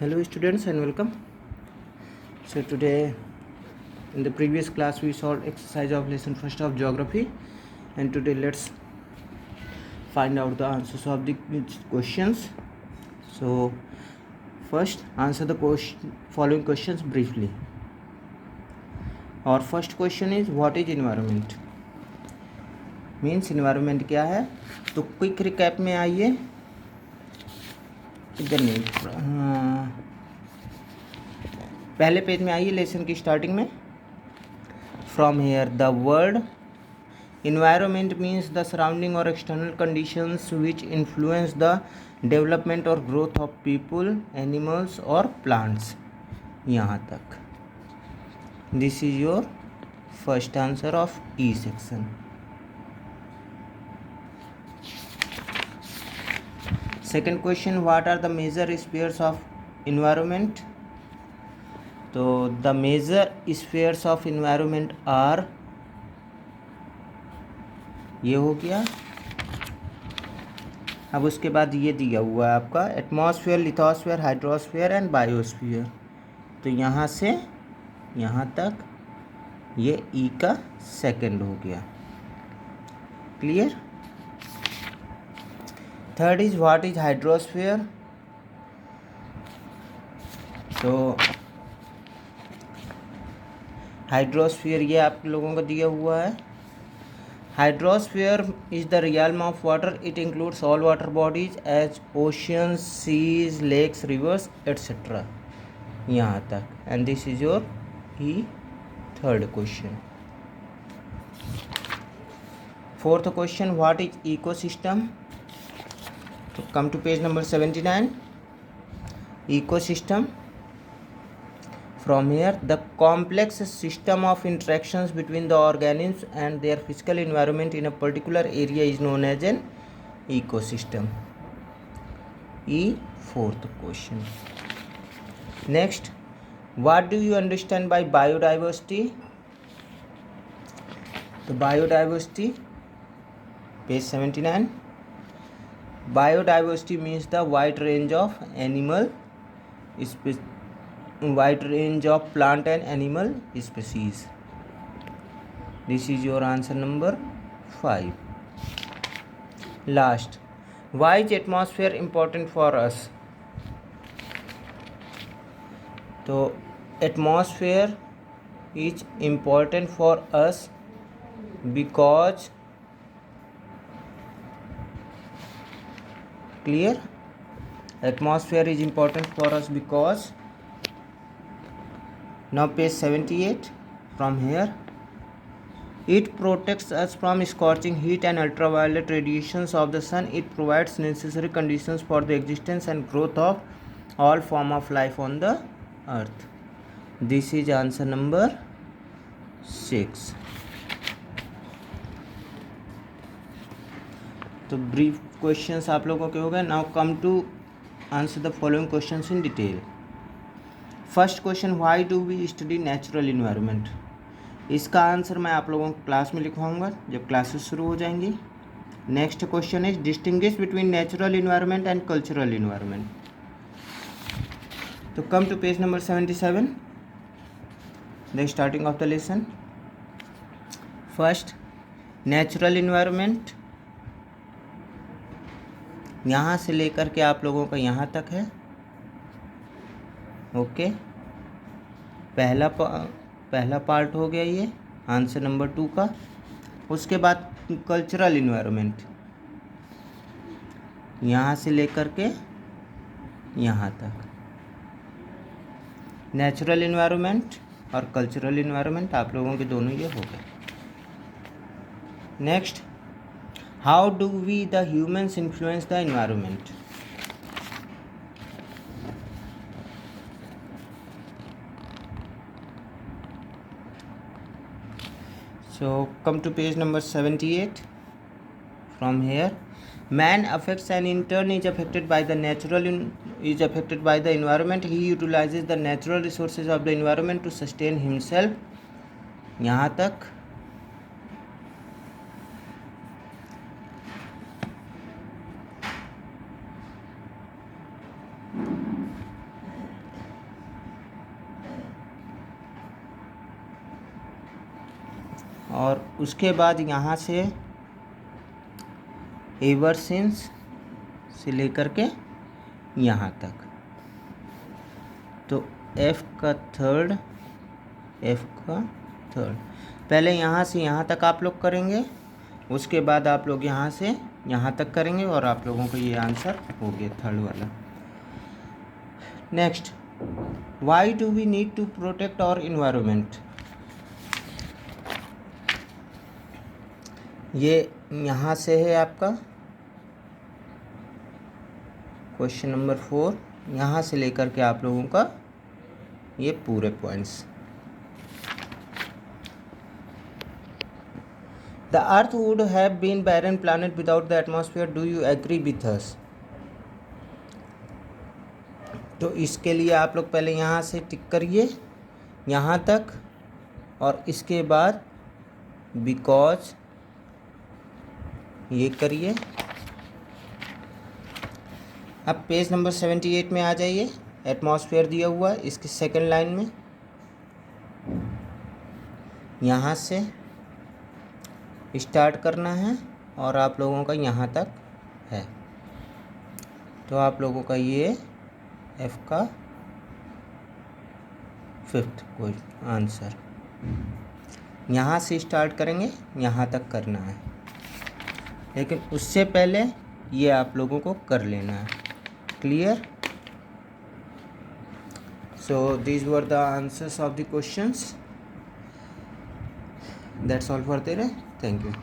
Hello students and welcome. So today in the previous class we solved exercise of lesson first of geography, and today let's find out the answers of the questions. So first answer the following questions briefly. Our first question is what is environment? Means environment क्या है? तो quick recap में आइए, इधर नहीं, पहले page में आइए लेसन की स्टार्टिंग में. From here the word environment means the surrounding or external conditions which influence the development or growth of people, animals or plants. यहाँ तक. This is your first answer of E section. Second question, what are the major spheres of environment? तो the major spheres of environment are, ये हो गया. अब उसके बाद ये दिया हुआ है आपका atmosphere, lithosphere, hydrosphere and biosphere. तो यहाँ से यहाँ तक ये ई का सेकंड हो गया. Clear. Third is what is hydrosphere. तो हाइड्रोस्फीयर ये आप लोगों को दिया हुआ है. Hydrosphere is the realm of water. It includes all water bodies as oceans, seas, lakes, rivers, etc. यहाँ तक. And this is your third question. Fourth question, what is ecosystem? So come to page number 79. Ecosystem. From here, the complex system of interactions between the organisms and their physical environment in a particular area is known as an ecosystem. Fourth question. Next, what do you understand by biodiversity? The biodiversity, page 79. Biodiversity means the wide range of plant and animal species. This is your answer number 5. Last, why is atmosphere important for us? So atmosphere is important for us because, clear, atmosphere is important for us because, now page 78. From here, it protects us from scorching heat and ultraviolet radiations of the sun. It provides necessary conditions for the existence and growth of all form of life on the earth. This is answer number 6. तो brief questions आप लोगों के हो गए. Now come to answer the following questions in detail. First question, why do we study natural environment. इसका answer मैं आप लोगों को क्लास में लिखवाऊंगा जब क्लासेस शुरू हो जाएंगी. Next question is distinguish between natural environment and cultural environment. तो come to page number 77, the starting of the lesson. First, natural environment यहाँ से लेकर के आप लोगों का यहाँ तक है. ओके, पहला पार्ट हो गया ये आंसर नंबर 2 का. उसके बाद कल्चरल इन्वायरमेंट यहाँ से लेकर के यहाँ तक. नेचुरल इन्वायरमेंट और कल्चरल इन्वायरमेंट आप लोगों के दोनों ये हो गए. Next, how do we the humans influence the environment. So come to page number 78. From here, man affects and in turn is affected by the environment. He utilizes the natural resources of the environment to sustain himself. यहाँ तक. और उसके बाद यहाँ से ever since से लेकर के यहाँ तक, तो एफ का थर्ड, पहले यहाँ से यहाँ तक आप लोग करेंगे, उसके बाद आप लोग यहाँ से यहाँ तक करेंगे और आप लोगों को ये आंसर हो गया थर्ड वाला। Next, why do we need to protect our environment. ये यहाँ से है आपका क्वेश्चन नंबर 4, यहाँ से लेकर के आप लोगों का ये पूरे points. The earth would have been barren planet without the atmosphere, do you agree with us. तो इसके लिए आप लोग पहले यहाँ से टिक करिए यहाँ तक और इसके बाद बिकॉज ये करिए। अब पेज नंबर 78 में आ जाइए, एटमॉस्फेयर दिया हुआ है, इसकी सेकंड लाइन में यहाँ से स्टार्ट करना है और आप लोगों का यहाँ तक है। तो आप लोगों का ये एफ का 5th कोई आंसर, यहाँ से स्टार्ट करेंगे यहाँ तक करना है, लेकिन उससे पहले ये आप लोगों को कर लेना है। Clear? So these were the answers of the questions. That's all for today. Thank you.